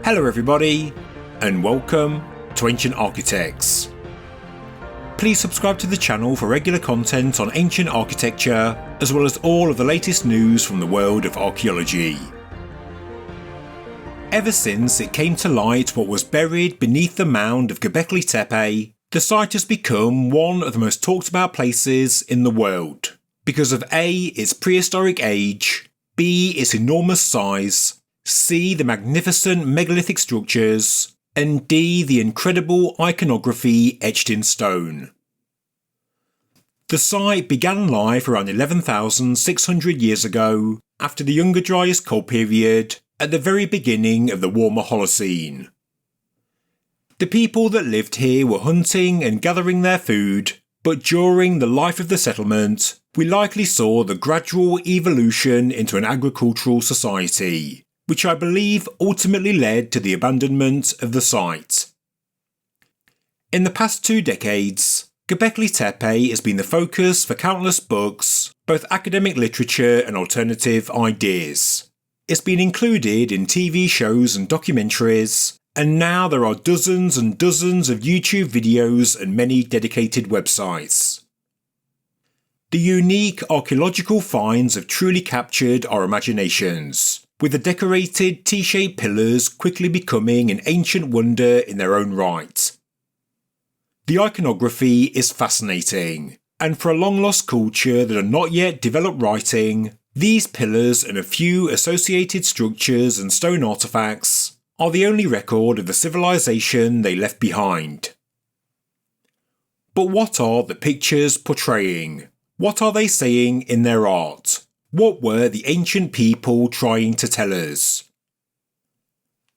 Hello everybody, and welcome to Ancient Architects. Please subscribe to the channel for regular content on ancient architecture, as well as all of the latest news from the world of archaeology. Ever since it came to light what was buried beneath the mound of Gobekli Tepe, the site has become one of the most talked about places in the world, because of A, its prehistoric age, B, its enormous size, C, the magnificent megalithic structures, and D, the incredible iconography etched in stone. The site began life around 11,600 years ago, after the Younger Dryas Cold period, at the very beginning of the warmer Holocene. The people that lived here were hunting and gathering their food, but during the life of the settlement, we likely saw the gradual evolution into an agricultural society, which I believe ultimately led to the abandonment of the site. In the past 2 decades, Gobekli Tepe has been the focus for countless books, both academic literature and alternative ideas. It's been included in TV shows and documentaries, and now there are dozens and dozens of YouTube videos and many dedicated websites. The unique archaeological finds have truly captured our imaginations, with the decorated T-shaped pillars quickly becoming an ancient wonder in their own right. The iconography is fascinating, and for a long-lost culture that are not yet developed writing, these pillars and a few associated structures and stone artefacts are the only record of the civilization they left behind. But what are the pictures portraying? What are they saying in their art? What were the ancient people trying to tell us?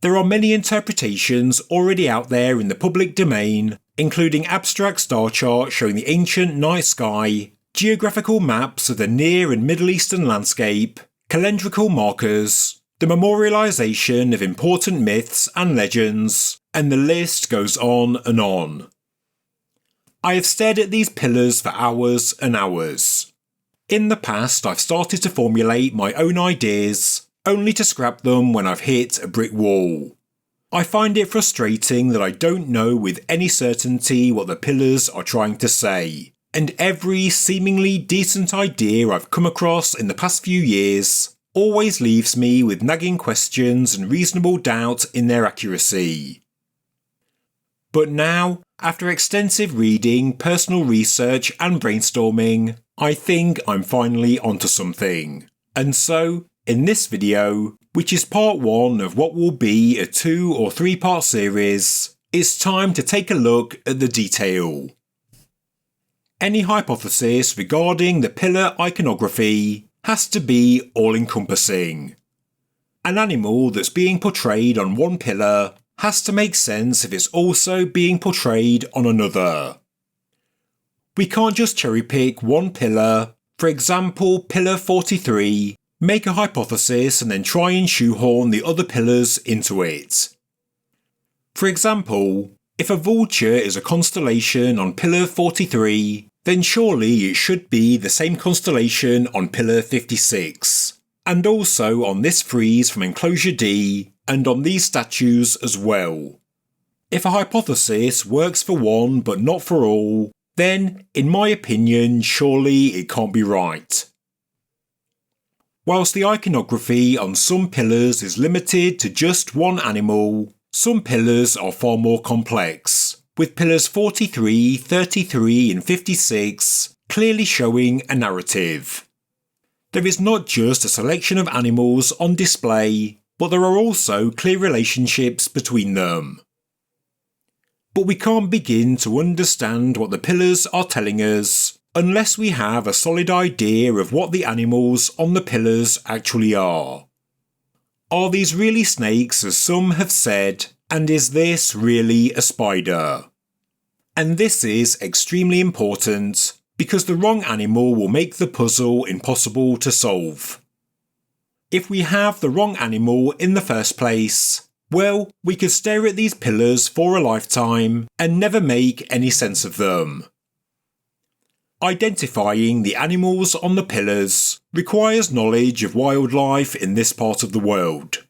There are many interpretations already out there in the public domain, including abstract star charts showing the ancient night sky, geographical maps of the Near and Middle Eastern landscape, calendrical markers, the memorialization of important myths and legends, and the list goes on and on. I have stared at these pillars for hours and hours. In the past, I've started to formulate my own ideas, only to scrap them when I've hit a brick wall. I find it frustrating that I don't know with any certainty what the pillars are trying to say, and every seemingly decent idea I've come across in the past few years always leaves me with nagging questions and reasonable doubt in their accuracy. But now, after extensive reading, personal research and brainstorming, I think I'm finally onto something. And so, in this video, which is part 1 of what will be a 2 or 3 part series, it's time to take a look at the detail. Any hypothesis regarding the pillar iconography has to be all-encompassing. An animal that's being portrayed on one pillar has to make sense if it's also being portrayed on another. We can't just cherry pick one pillar, for example pillar 43, make a hypothesis and then try and shoehorn the other pillars into it. For example, if a vulture is a constellation on pillar 43, then surely it should be the same constellation on pillar 56, and also on this frieze from enclosure D, and on these statues as well. If a hypothesis works for one but not for all, then, in my opinion, surely it can't be right. Whilst the iconography on some pillars is limited to just one animal, some pillars are far more complex, with pillars 43, 33 and 56 clearly showing a narrative. There is not just a selection of animals on display, but there are also clear relationships between them. But we can't begin to understand what the pillars are telling us unless we have a solid idea of what the animals on the pillars actually are. Are these really snakes as some have said, and is this really a spider? And this is extremely important because the wrong animal will make the puzzle impossible to solve. If we have the wrong animal in the first place, well, we could stare at these pillars for a lifetime and never make any sense of them. Identifying the animals on the pillars requires knowledge of wildlife in this part of the world.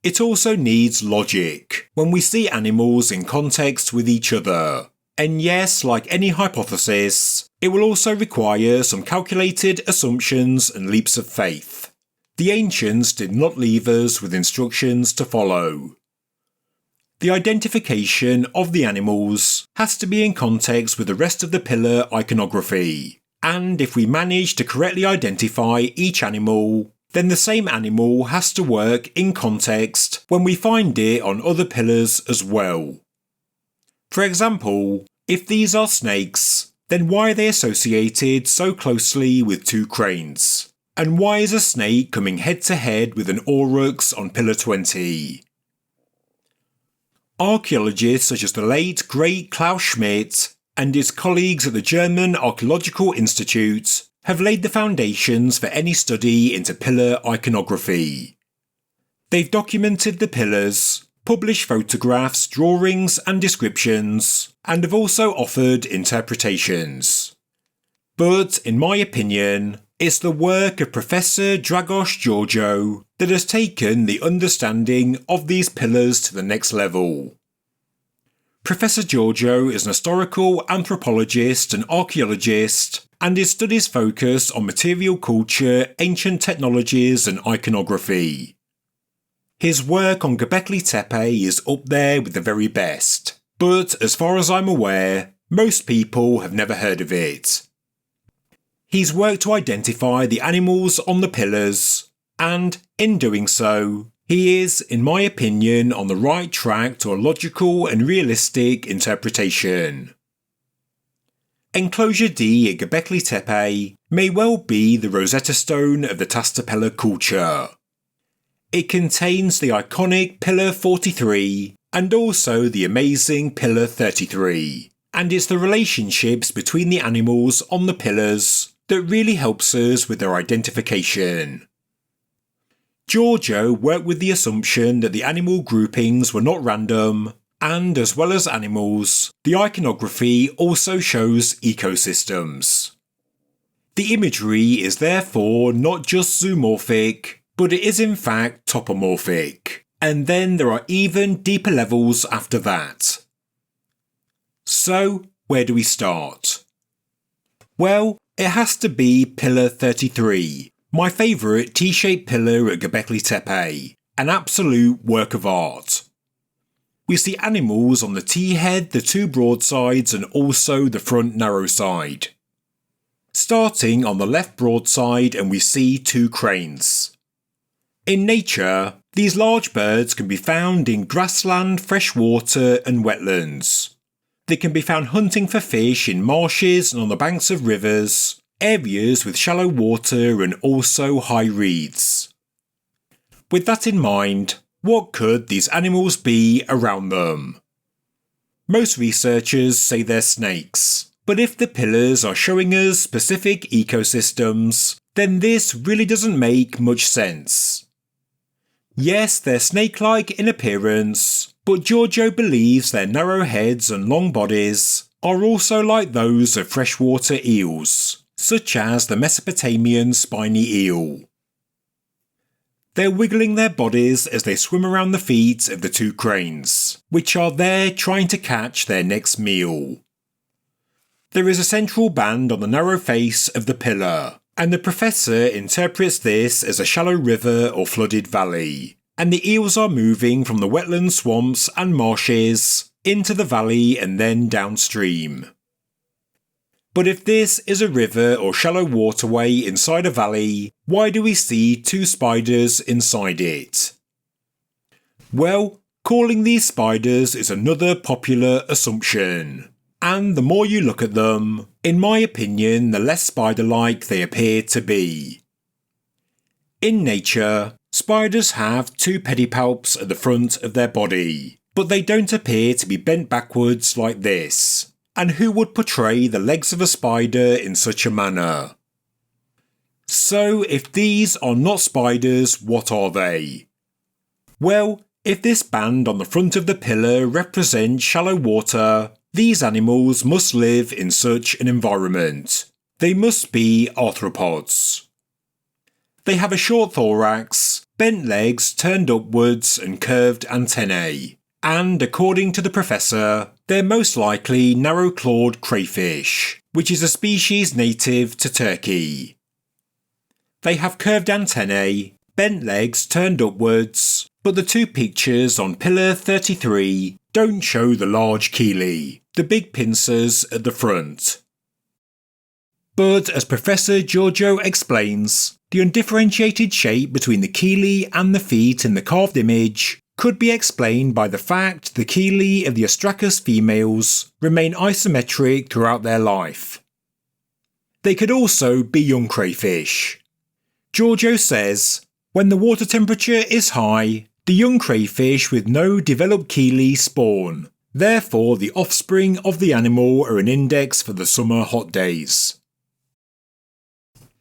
it also needs logic when we see animals in context with each other. And yes, like any hypothesis, it will also require some calculated assumptions and leaps of faith. The ancients did not leave us with instructions to follow. The identification of the animals has to be in context with the rest of the pillar iconography, and if we manage to correctly identify each animal, then the same animal has to work in context when we find it on other pillars as well. For example, if these are snakes, then why are they associated so closely with two cranes? And why is a snake coming head to head with an aurochs on pillar 20? Archaeologists such as the late great Klaus Schmidt and his colleagues at the German Archaeological Institute have laid the foundations for any study into pillar iconography. They've documented the pillars, published photographs, drawings and descriptions, and have also offered interpretations. But, in my opinion, it's the work of Professor Dragos Georgiou that has taken the understanding of these pillars to the next level. Professor Georgiou is an historical anthropologist and archaeologist, and his studies focus on material culture, ancient technologies and iconography. His work on Gobekli Tepe is up there with the very best, but as far as I'm aware, most people have never heard of it. He's worked to identify the animals on the pillars, and in doing so, he is, in my opinion, on the right track to a logical and realistic interpretation. Enclosure D at Göbekli Tepe may well be the Rosetta Stone of the Tastapella culture. It contains the iconic Pillar 43 and also the amazing Pillar 33, and it's the relationships between the animals on the pillars that really helps us with their identification. Georgiou worked with the assumption that the animal groupings were not random, and as well as animals, the iconography also shows ecosystems. The imagery is therefore not just zoomorphic, but it is in fact topomorphic, and then there are even deeper levels after that. So, where do we start? Well, it has to be Pillar 33, my favourite T-shaped pillar at Göbekli Tepe, an absolute work of art. We see animals on the T-head, the two broad sides and also the front narrow side. Starting on the left broad side and we see two cranes. In nature, these large birds can be found in grassland, freshwater and wetlands. They can be found hunting for fish in marshes and on the banks of rivers, areas with shallow water and also high reeds. With that in mind, what could these animals be around them? Most researchers say they're snakes, but if the pillars are showing us specific ecosystems, then this really doesn't make much sense. Yes, they're snake-like in appearance, but Georgiou believes their narrow heads and long bodies are also like those of freshwater eels, such as the Mesopotamian spiny eel. They're wiggling their bodies as they swim around the feet of the two cranes, which are there trying to catch their next meal. There is a central band on the narrow face of the pillar, and the professor interprets this as a shallow river or flooded valley, and the eels are moving from the wetland swamps and marshes into the valley and then downstream. But if this is a river or shallow waterway inside a valley, why do we see two spiders inside it? Well, calling these spiders is another popular assumption. And the more you look at them, in my opinion, the less spider-like they appear to be. In nature, spiders have two pedipalps at the front of their body, but they don't appear to be bent backwards like this. And who would portray the legs of a spider in such a manner? So, if these are not spiders, what are they? Well, if this band on the front of the pillar represents shallow water, these animals must live in such an environment. They must be arthropods. They have a short thorax, bent legs turned upwards and curved antennae. And according to the professor, they're most likely narrow-clawed crayfish, which is a species native to Turkey. They have curved antennae, bent legs turned upwards, but the two pictures on pillar 33 don't show the large chelae, the big pincers at the front. But as Professor Giorgio explains, the undifferentiated shape between the chelae and the feet in the carved image could be explained by the fact the chelae of the ostracus females remain isometric throughout their life. They could also be young crayfish. Giorgio says, when the water temperature is high, the young crayfish with no developed chelae spawn, therefore the offspring of the animal are an index for the summer hot days.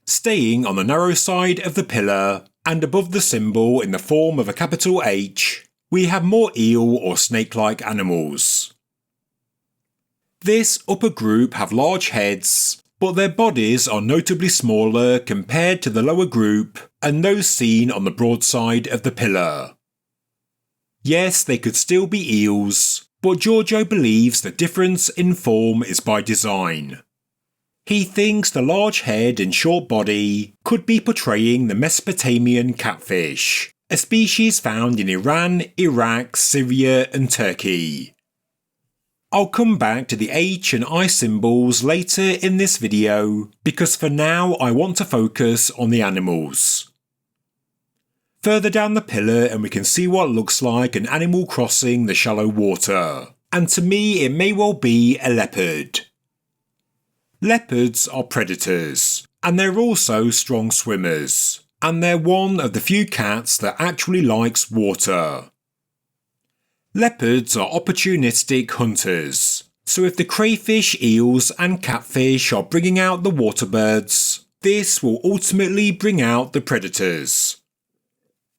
Staying on the narrow side of the pillar, and above the symbol in the form of a capital H, we have more eel or snake-like animals. This upper group have large heads, but their bodies are notably smaller compared to the lower group and those seen on the broad side of the pillar. Yes, they could still be eels, but Giorgio believes the difference in form is by design. He thinks the large head and short body could be portraying the Mesopotamian catfish, a species found in Iran, Iraq, Syria and Turkey. I'll come back to the H and I symbols later in this video because for now I want to focus on the animals. Further down the pillar and we can see what looks like an animal crossing the shallow water, and to me it may well be a leopard. Leopards are predators, and they're also strong swimmers, and they're one of the few cats that actually likes water. Leopards are opportunistic hunters, so if the crayfish, eels and catfish are bringing out the water birds, this will ultimately bring out the predators.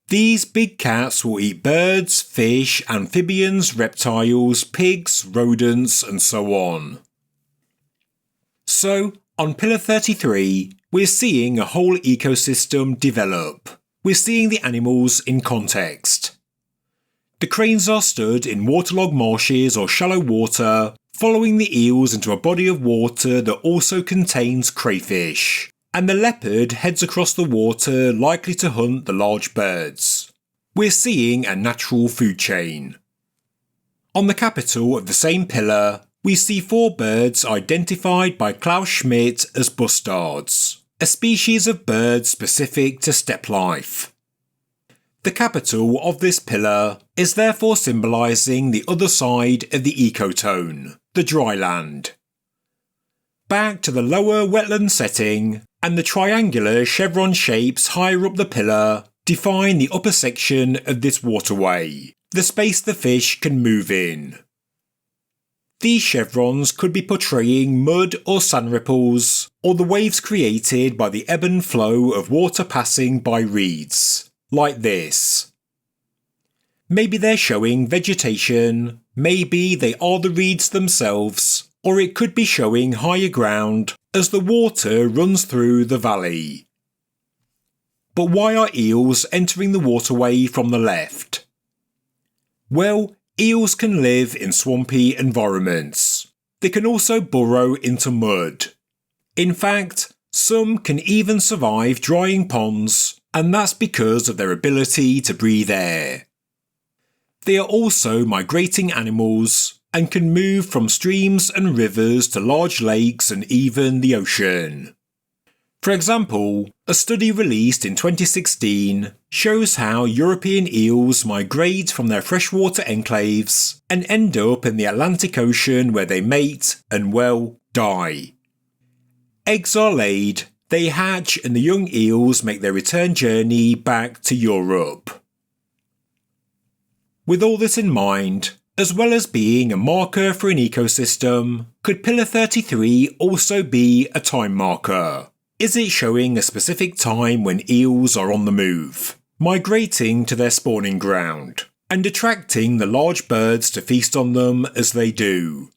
These big cats will eat birds, fish, amphibians, reptiles, pigs, rodents and so on. So, on pillar 33, we're seeing a whole ecosystem develop. We're seeing the animals in context. The cranes are stood in waterlogged marshes or shallow water, following the eels into a body of water that also contains crayfish, and the leopard heads across the water likely to hunt the large birds. We're seeing a natural food chain. On the capital of the same pillar, we see 4 birds identified by Klaus Schmidt as bustards, a species of bird specific to steppe life. The capital of this pillar is therefore symbolising the other side of the ecotone, the dry land. Back to the lower wetland setting, and the triangular chevron shapes higher up the pillar define the upper section of this waterway, the space the fish can move in. These chevrons could be portraying mud or sand ripples, or the waves created by the ebb and flow of water passing by reeds, like this. Maybe they're showing vegetation, maybe they are the reeds themselves, or it could be showing higher ground as the water runs through the valley. But why are eels entering the waterway from the left? Well, eels can live in swampy environments. They can also burrow into mud. In fact, some can even survive drying ponds, and that's because of their ability to breathe air. They are also migrating animals and can move from streams and rivers to large lakes and even the ocean. For example, a study released in 2016 shows how European eels migrate from their freshwater enclaves and end up in the Atlantic Ocean where they mate and, well, die. Eggs are laid, they hatch and the young eels make their return journey back to Europe. With all this in mind, as well as being a marker for an ecosystem, could Pillar 33 also be a time marker? Is it showing a specific time when eels are on the move, migrating to their spawning ground, and attracting the large birds to feast on them as they do?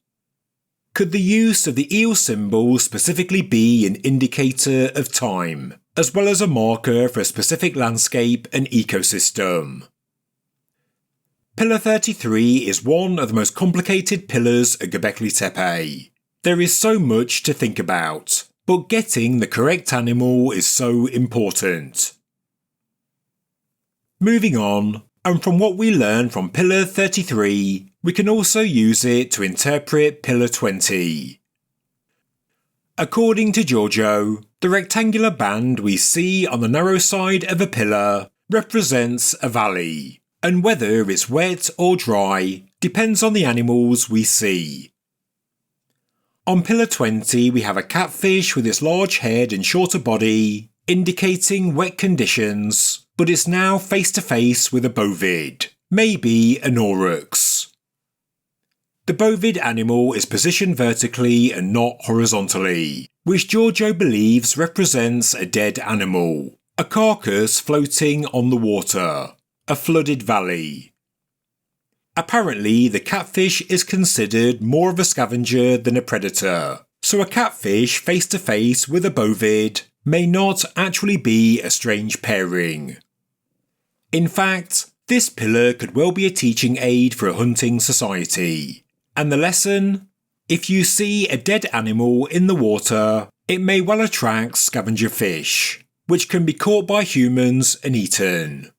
Could the use of the eel symbol specifically be an indicator of time? as well as a marker for a specific landscape and ecosystem. Pillar 33 is one of the most complicated pillars at Göbekli Tepe. There is so much to think about, but getting the correct animal is so important. Moving on, and from what we learn from Pillar 33, we can also use it to interpret Pillar 20. According to Giorgio, the rectangular band we see on the narrow side of a pillar represents a valley, and whether it's wet or dry depends on the animals we see. On Pillar 20 we have a catfish with its large head and shorter body, indicating wet conditions, but it's now face to face with a bovid, maybe an aurochs. The bovid animal is positioned vertically and not horizontally, which Giorgio believes represents a dead animal, a carcass floating on the water, a flooded valley. Apparently, the catfish is considered more of a scavenger than a predator, so a catfish face to face with a bovid may not actually be a strange pairing. In fact, this pillar could well be a teaching aid for a hunting society. And the lesson? If you see a dead animal in the water, it may well attract scavenger fish, which can be caught by humans and eaten.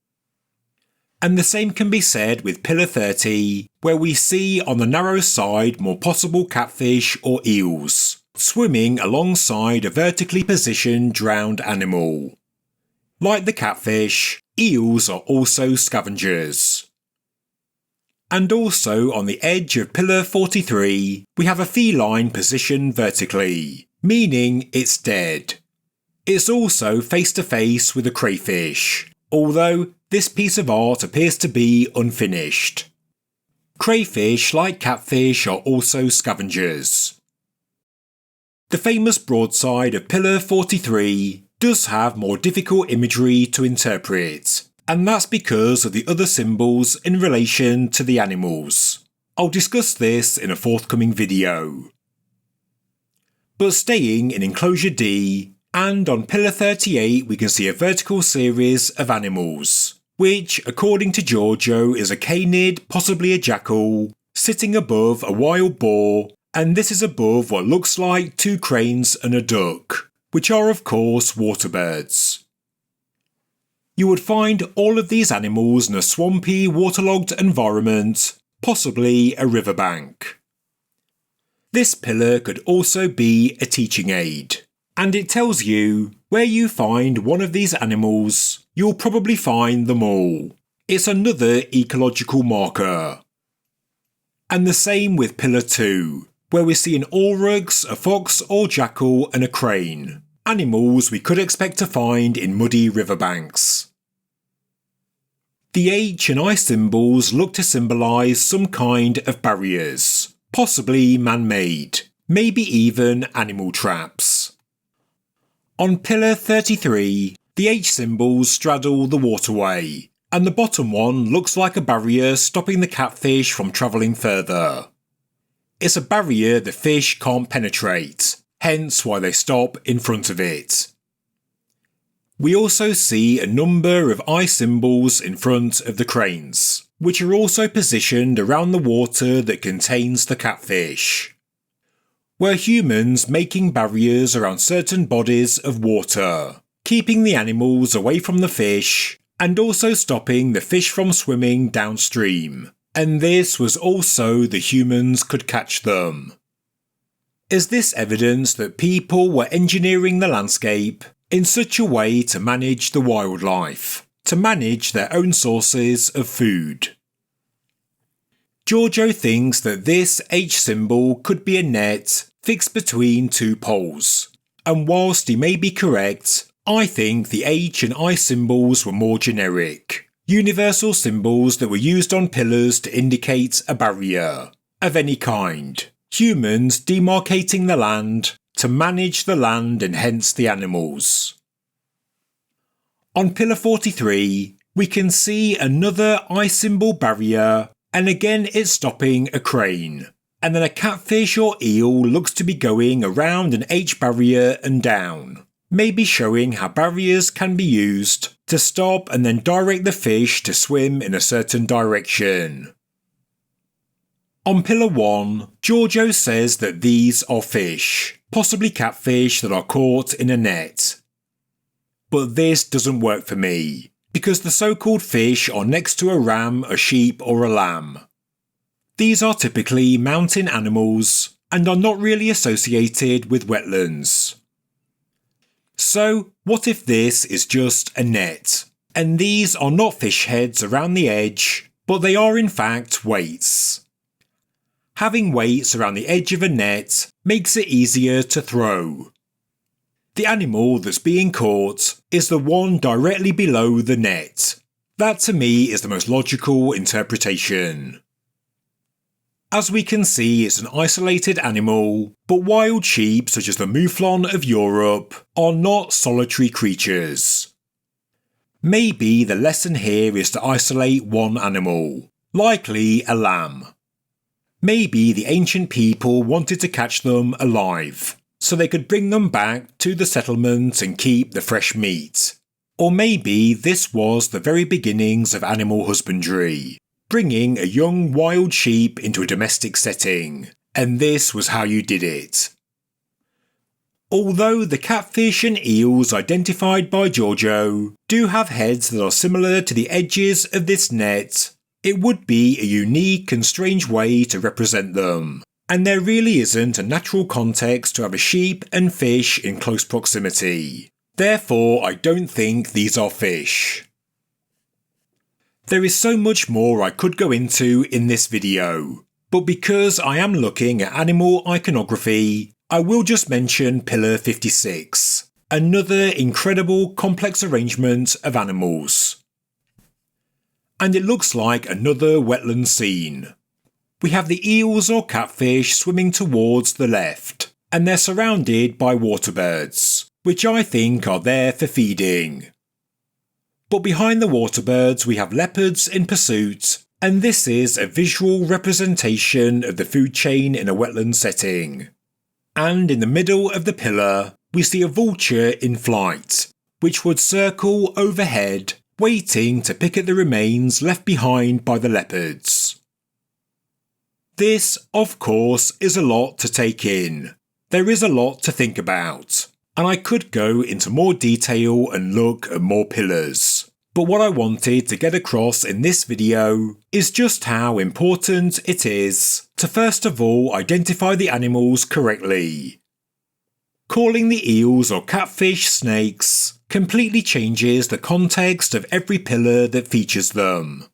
And the same can be said with Pillar 30, where we see on the narrow side more possible catfish or eels, swimming alongside a vertically positioned drowned animal. Like the catfish, eels are also scavengers. And also on the edge of Pillar 43, we have a feline positioned vertically, meaning it's dead. It's also face to face with a crayfish, although this piece of art appears to be unfinished. Crayfish, like catfish, are also scavengers. The famous broadside of Pillar 43 does have more difficult imagery to interpret, and that's because of the other symbols in relation to the animals. I'll discuss this in a forthcoming video. But staying in enclosure D, and on Pillar 38 we can see a vertical series of animals, which, according to Giorgio, is a canid, possibly a jackal, sitting above a wild boar, and this is above what looks like two cranes and a duck, which are of course waterbirds. You would find all of these animals in a swampy, waterlogged environment, possibly a riverbank. This pillar could also be a teaching aid, and it tells you where you find one of these animals, you'll probably find them all. It's another ecological marker. And the same with Pillar 2, where we see an aurochs, a fox or jackal and a crane, animals we could expect to find in muddy riverbanks. The H and I symbols look to symbolise some kind of barriers, possibly man-made, maybe even animal traps. On Pillar 33, the H symbols straddle the waterway, and the bottom one looks like a barrier stopping the catfish from travelling further. It's a barrier the fish can't penetrate, hence why they stop in front of it. We also see a number of eye symbols in front of the cranes, which are also positioned around the water that contains the catfish. We're humans making barriers around certain bodies of water, keeping the animals away from the fish, and also stopping the fish from swimming downstream. And this was also the humans could catch them. Is this evidence that people were engineering the landscape in such a way to manage the wildlife, to manage their own sources of food? Giorgio thinks that this H symbol could be a net fixed between two poles, and whilst he may be correct, I think the H and I symbols were more generic, universal symbols that were used on pillars to indicate a barrier, of any kind, humans demarcating the land to manage the land and hence the animals. On Pillar 43, we can see another I symbol barrier, and again it's stopping a crane, and then a catfish or eel looks to be going around an H barrier and down, maybe showing how barriers can be used to stop and then direct the fish to swim in a certain direction. On Pillar 1, Giorgio says that these are fish, possibly catfish that are caught in a net. But this doesn't work for me, because the so-called fish are next to a ram, a sheep or a lamb. These are typically mountain animals and are not really associated with wetlands. So, what if this is just a net, and these are not fish heads around the edge, but they are in fact weights? Having weights around the edge of a net makes it easier to throw. The animal that's being caught is the one directly below the net. That to me is the most logical interpretation. As we can see, it's an isolated animal, but wild sheep such as the mouflon of Europe are not solitary creatures. Maybe the lesson here is to isolate one animal, likely a lamb. Maybe the ancient people wanted to catch them alive, so they could bring them back to the settlement and keep the fresh meat. Or maybe this was the very beginnings of animal husbandry, bringing a young wild sheep into a domestic setting, and this was how you did it. Although the catfish and eels identified by Giorgio do have heads that are similar to the edges of this net, it would be a unique and strange way to represent them, and there really isn't a natural context to have a sheep and fish in close proximity. Therefore, I don't think these are fish. There is so much more I could go into in this video, but because I am looking at animal iconography, I will just mention Pillar 56, another incredible complex arrangement of animals. And it looks like another wetland scene. We have the eels or catfish swimming towards the left, and they're surrounded by waterbirds, which I think are there for feeding. But behind the waterbirds we have leopards in pursuit, and this is a visual representation of the food chain in a wetland setting. And in the middle of the pillar we see a vulture in flight, which would circle overhead, waiting to pick at the remains left behind by the leopards. This, of course, is a lot to take in. There is a lot to think about, and I could go into more detail and look at more pillars. But what I wanted to get across in this video is just how important it is to first of all identify the animals correctly. Calling the eels or catfish snakes completely changes the context of every pillar that features them.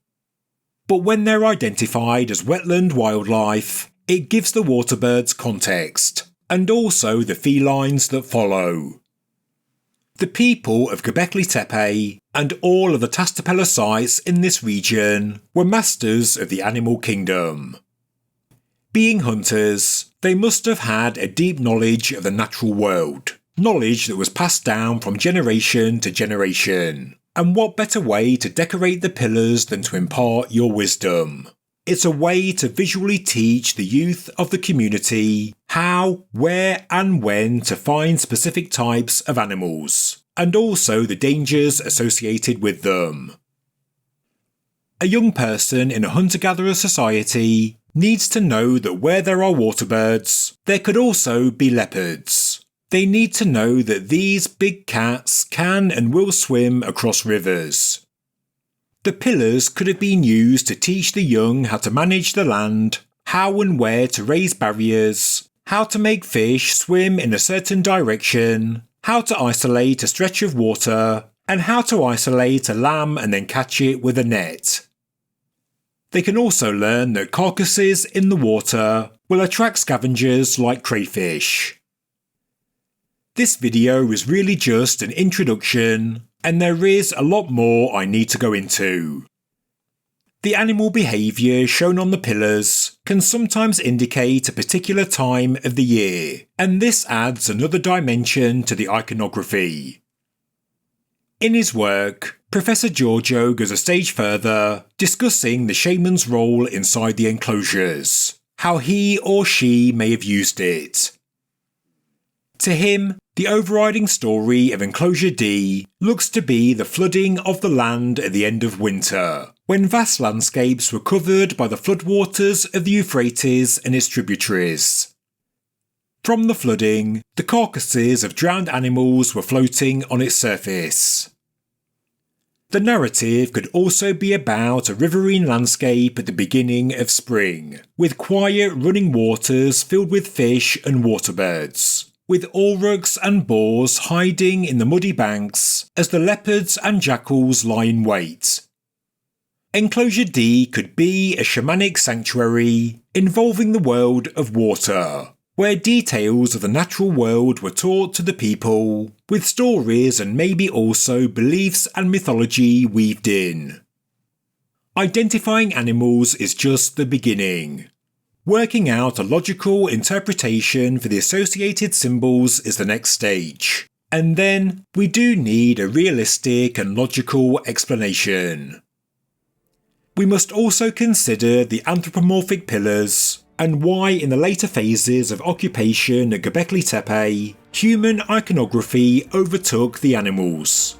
But when they're identified as wetland wildlife, it gives the waterbirds context, and also the felines that follow. The people of Göbekli Tepe and all of the Tastapella sites in this region were masters of the animal kingdom. Being hunters, they must have had a deep knowledge of the natural world, knowledge that was passed down from generation to generation. And what better way to decorate the pillars than to impart your wisdom? It's a way to visually teach the youth of the community how, where and when to find specific types of animals, and also the dangers associated with them. A young person in a hunter-gatherer society needs to know that where there are waterbirds, there could also be leopards. They need to know that these big cats can and will swim across rivers. The pillars could have been used to teach the young how to manage the land, how and where to raise barriers, how to make fish swim in a certain direction, how to isolate a stretch of water, and how to isolate a lamb and then catch it with a net. They can also learn that carcasses in the water will attract scavengers like crayfish. This video is really just an introduction, and there is a lot more I need to go into. The animal behaviour shown on the pillars can sometimes indicate a particular time of the year, and this adds another dimension to the iconography. In his work, Professor Giorgio goes a stage further, discussing the shaman's role inside the enclosures, how he or she may have used it. To him, The overriding story of Enclosure D looks to be the flooding of the land at the end of winter, when vast landscapes were covered by the floodwaters of the Euphrates and its tributaries. From the flooding, the carcasses of drowned animals were floating on its surface. The narrative could also be about a riverine landscape at the beginning of spring, with quiet running waters filled with fish and waterbirds, with aurochs and boars hiding in the muddy banks as the leopards and jackals lie in wait. Enclosure D could be a shamanic sanctuary involving the world of water, where details of the natural world were taught to the people, with stories and maybe also beliefs and mythology weaved in. Identifying animals is just the beginning. Working out a logical interpretation for the associated symbols is the next stage. And then we do need a realistic and logical explanation. We must also consider the anthropomorphic pillars, and why in the later phases of occupation at Göbekli Tepe, human iconography overtook the animals.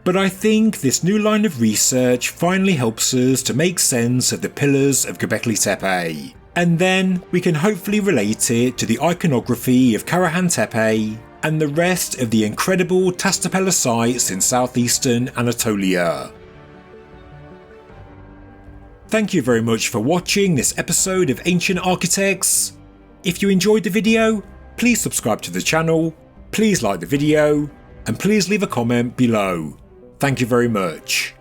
But I think this new line of research finally helps us to make sense of the pillars of Göbekli Tepe, and then we can hopefully relate it to the iconography of Karahan Tepe and the rest of the incredible Tastapela sites in southeastern Anatolia. Thank you very much for watching this episode of Ancient Architects. If you enjoyed the video, please subscribe to the channel, please like the video, and please leave a comment below. Thank you very much.